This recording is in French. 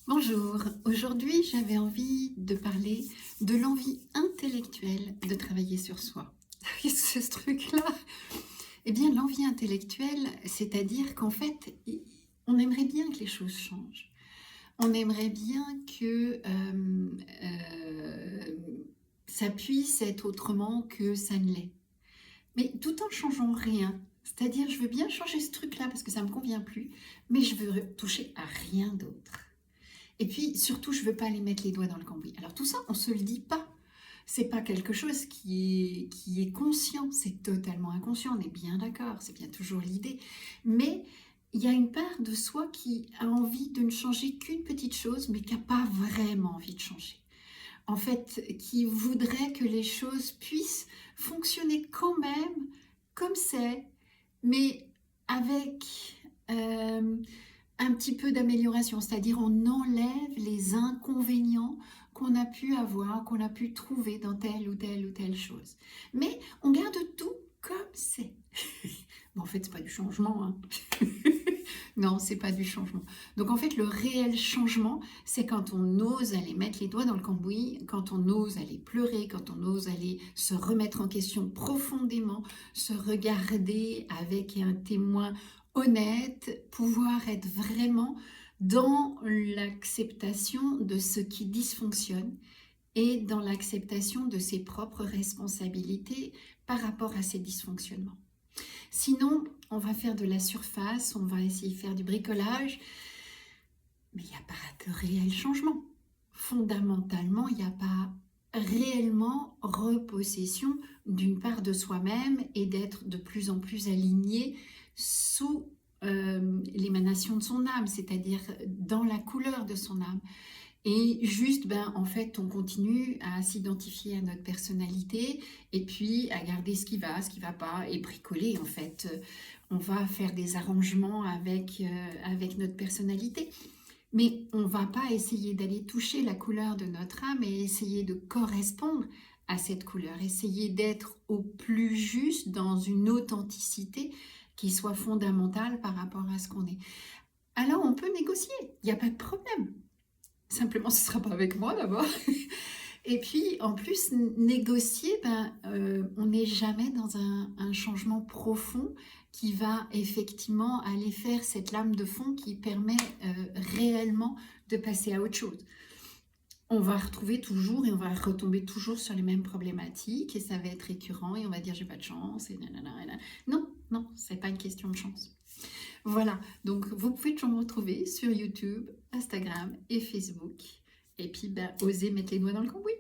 Bonjour, aujourd'hui j'avais envie de parler de l'envie intellectuelle de travailler sur soi. Qu'est-ce que ce truc-là? Eh bien l'envie intellectuelle, c'est-à-dire qu'en fait, on aimerait bien que les choses changent. On aimerait bien que ça puisse être autrement que ça ne l'est. Mais tout en changeant rien. C'est-à-dire je veux bien changer ce truc-là parce que ça ne me convient plus, mais je veux toucher à rien d'autre. Et puis, surtout, je ne veux pas aller mettre les doigts dans le cambouis. Alors tout ça, on ne se le dit pas. C'est pas quelque chose qui est conscient, c'est totalement inconscient, on est bien d'accord, c'est bien toujours l'idée. Mais il y a une part de soi qui a envie de ne changer qu'une petite chose, mais qui n'a pas vraiment envie de changer. En fait, qui voudrait que les choses puissent fonctionner quand même comme c'est, mais avec un petit peu d'amélioration, c'est-à-dire on enlève les inconvénients qu'on a pu avoir, qu'on a pu trouver dans telle ou telle ou telle chose. Mais on garde tout comme c'est. Bon, en fait, c'est pas du changement, hein. Non, c'est pas du changement. Donc en fait, le réel changement, c'est quand on ose aller mettre les doigts dans le cambouis, quand on ose aller pleurer, quand on ose aller se remettre en question profondément, se regarder avec un témoin honnête, pouvoir être vraiment dans l'acceptation de ce qui dysfonctionne et dans l'acceptation de ses propres responsabilités par rapport à ces dysfonctionnements. Sinon, on va faire de la surface, on va essayer de faire du bricolage, mais il n'y a pas de réel changement. Fondamentalement, il n'y a pas réellement repossession d'une part de soi-même et d'être de plus en plus aligné sous l'émanation de son âme, c'est-à-dire dans la couleur de son âme. Et juste, en fait, on continue à s'identifier à notre personnalité et puis à garder ce qui va pas, et bricoler, en fait. On va faire des arrangements avec notre personnalité. Mais on ne va pas essayer d'aller toucher la couleur de notre âme et essayer de correspondre à cette couleur. Essayer d'être au plus juste dans une authenticité qui soit fondamentale par rapport à ce qu'on est. Alors, on peut négocier, il n'y a pas de problème. Simplement, ce ne sera pas avec moi d'abord. Et puis, en plus, négocier, on n'est jamais dans un changement profond qui va effectivement aller faire cette lame de fond qui permet réellement de passer à autre chose. On va retrouver toujours et on va retomber toujours sur les mêmes problématiques et ça va être récurrent et on va dire j'ai pas de chance et nanana, nanana. Non, non, c'est pas une question de chance. Voilà, donc vous pouvez toujours me retrouver sur YouTube, Instagram et Facebook. Et puis, osez mettre les doigts dans le cambouis.